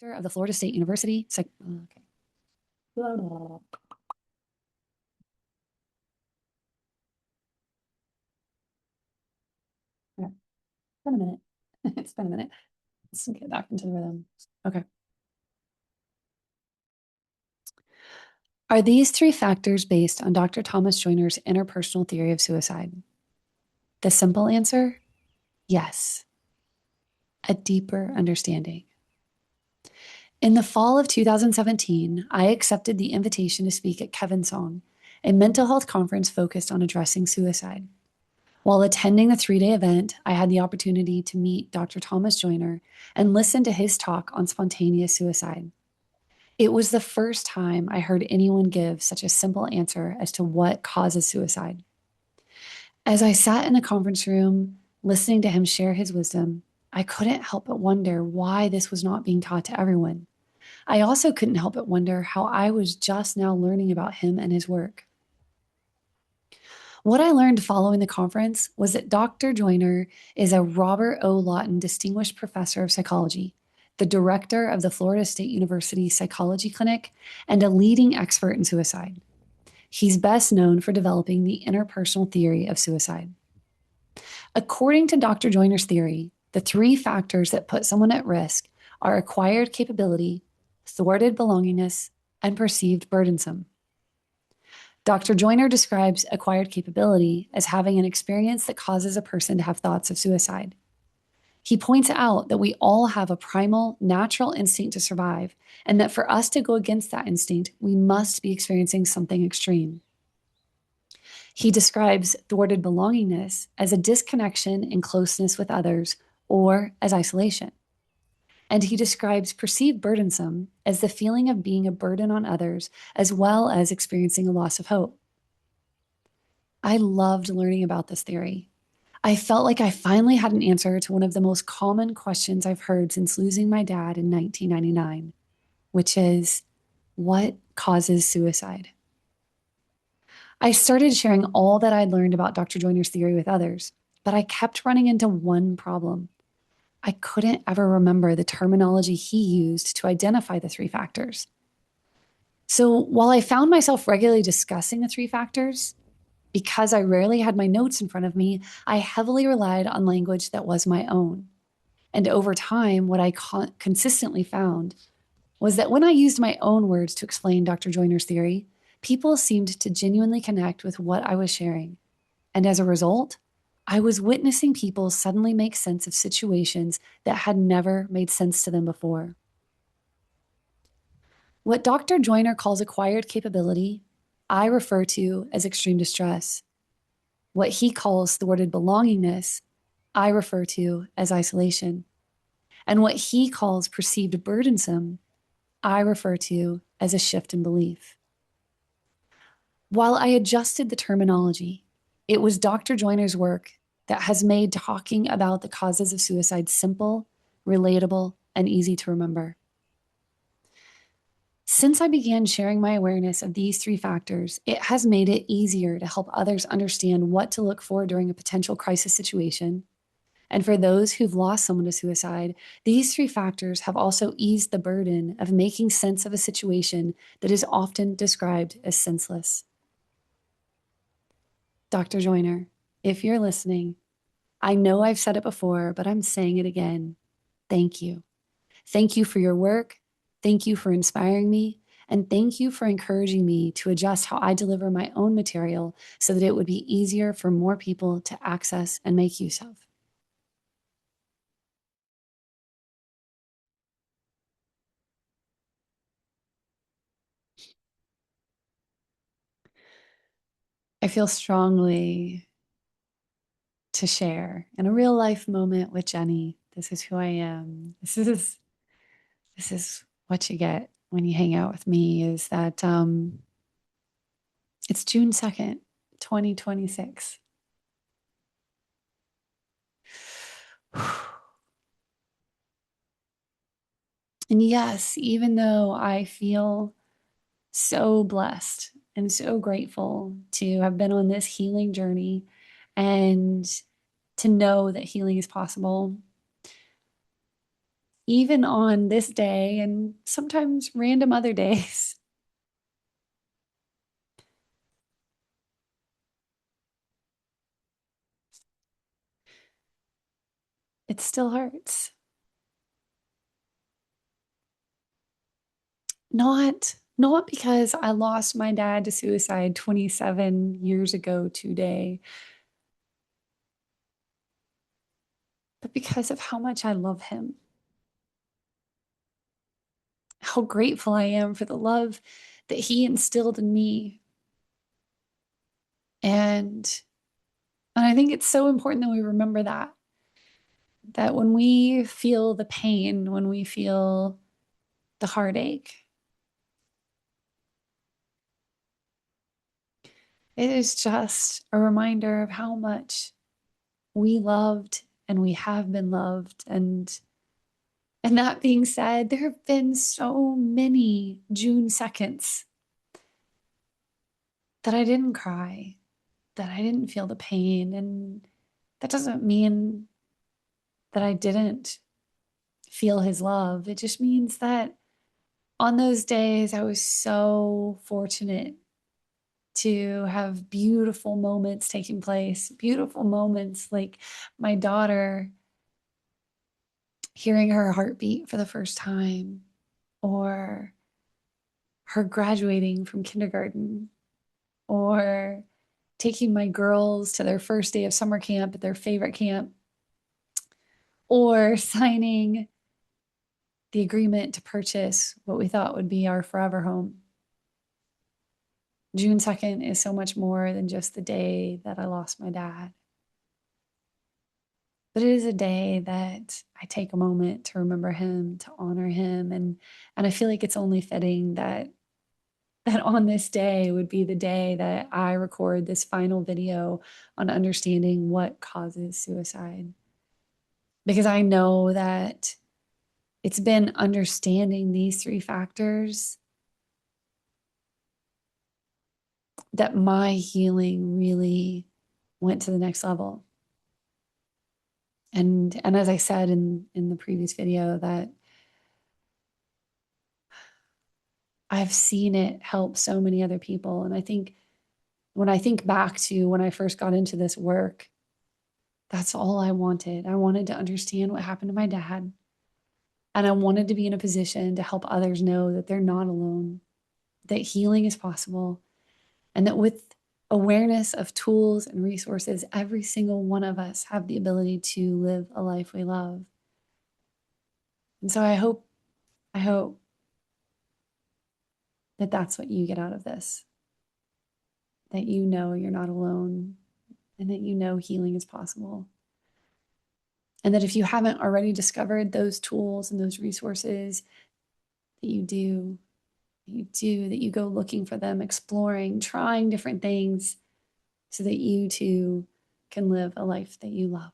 Director of the Florida State University. Okay. Blah, blah, blah. Okay. It's been a minute. It's been a minute. Let's get back into the rhythm. Okay. Are these three factors based on Dr. Thomas Joiner's interpersonal theory of suicide? The simple answer, yes. A deeper understanding. In the fall of 2017, I accepted the invitation to speak at Kevin's Song, a mental health conference focused on addressing suicide. While attending the 3-day event, I had the opportunity to meet Dr. Thomas Joiner and listen to his talk on spontaneous suicide. It was the first time I heard anyone give such a simple answer as to what causes suicide. As I sat in the conference room, listening to him share his wisdom, I couldn't help but wonder why this was not being taught to everyone. I also couldn't help but wonder how I was just now learning about him and his work. What I learned following the conference was that Dr. Joiner is a Robert O. Lawton Distinguished Professor of Psychology, the director of the Florida State University Psychology Clinic, and a leading expert in suicide. He's best known for developing the interpersonal theory of suicide. According to Dr. Joiner's theory, the three factors that put someone at risk are acquired capability, thwarted belongingness, and perceived burdensome. Dr. Joiner describes acquired capability as having an experience that causes a person to have thoughts of suicide. He points out that we all have a primal, natural instinct to survive, and that for us to go against that instinct, we must be experiencing something extreme. He describes thwarted belongingness as a disconnection in closeness with others or as isolation. And he describes perceived burdensome as the feeling of being a burden on others, as well as experiencing a loss of hope. I loved learning about this theory. I felt like I finally had an answer to one of the most common questions I've heard since losing my dad in 1999, which is, what causes suicide? I started sharing all that I'd learned about Dr. Joiner's theory with others, but I kept running into one problem. I couldn't ever remember the terminology he used to identify the three factors. So while I found myself regularly discussing the three factors, because I rarely had my notes in front of me, I heavily relied on language that was my own. And over time, what I consistently found was that when I used my own words to explain Dr. Joiner's theory, people seemed to genuinely connect with what I was sharing. And as a result, I was witnessing people suddenly make sense of situations that had never made sense to them before. What Dr. Joiner calls acquired capability, I refer to as extreme distress. What he calls thwarted belongingness, I refer to as isolation. And what he calls perceived burdensome, I refer to as a shift in belief. While I adjusted the terminology, it was Dr. Joiner's work that has made talking about the causes of suicide simple, relatable, and easy to remember. Since I began sharing my awareness of these three factors, it has made it easier to help others understand what to look for during a potential crisis situation. And for those who've lost someone to suicide, these three factors have also eased the burden of making sense of a situation that is often described as senseless. Dr. Joiner, if you're listening, I know I've said it before, but I'm saying it again. Thank you. Thank you for your work. Thank you for inspiring me. And thank you for encouraging me to adjust how I deliver my own material so that it would be easier for more people to access and make use of. I feel strongly to share in a real life moment with Jenny. This is who I am. This is what you get when you hang out with me, is that it's June 2nd, 2026. And yes, even though I feel so blessed and so grateful to have been on this healing journey and to know that healing is possible, even on this day and sometimes random other days, it still hurts. Not because I lost my dad to suicide 27 years ago today, but because of how much I love him, how grateful I am for the love that he instilled in me. And and I think it's so important that we remember that when we feel the pain, when we feel the heartache, it is just a reminder of how much we loved and we have been loved. And that being said, there have been so many June 2nds that I didn't cry, that I didn't feel the pain. And that doesn't mean that I didn't feel his love. It just means that on those days, I was so fortunate to have beautiful moments taking place, beautiful moments like my daughter hearing her heartbeat for the first time, or her graduating from kindergarten, or taking my girls to their first day of summer camp at their favorite camp, or signing the agreement to purchase what we thought would be our forever home. June 2nd is so much more than just the day that I lost my dad. But it is a day that I take a moment to remember him, to honor him. And I feel like it's only fitting that on this day would be the day that I record this final video on understanding what causes suicide. Because I know that it's been understanding these three factors that my healing really went to the next level. And as I said in the previous video, that I've seen it help so many other people. And I think when I think back to when I first got into this work, that's all I wanted. I wanted to understand what happened to my dad. And I wanted to be in a position to help others know that they're not alone, that healing is possible, and that with awareness of tools and resources, every single one of us have the ability to live a life we love. And so I hope that that's what you get out of this, that you know you're not alone, and that you know healing is possible. And that if you haven't already discovered those tools and those resources, that that you go looking for them, exploring, trying different things so that you too can live a life that you love.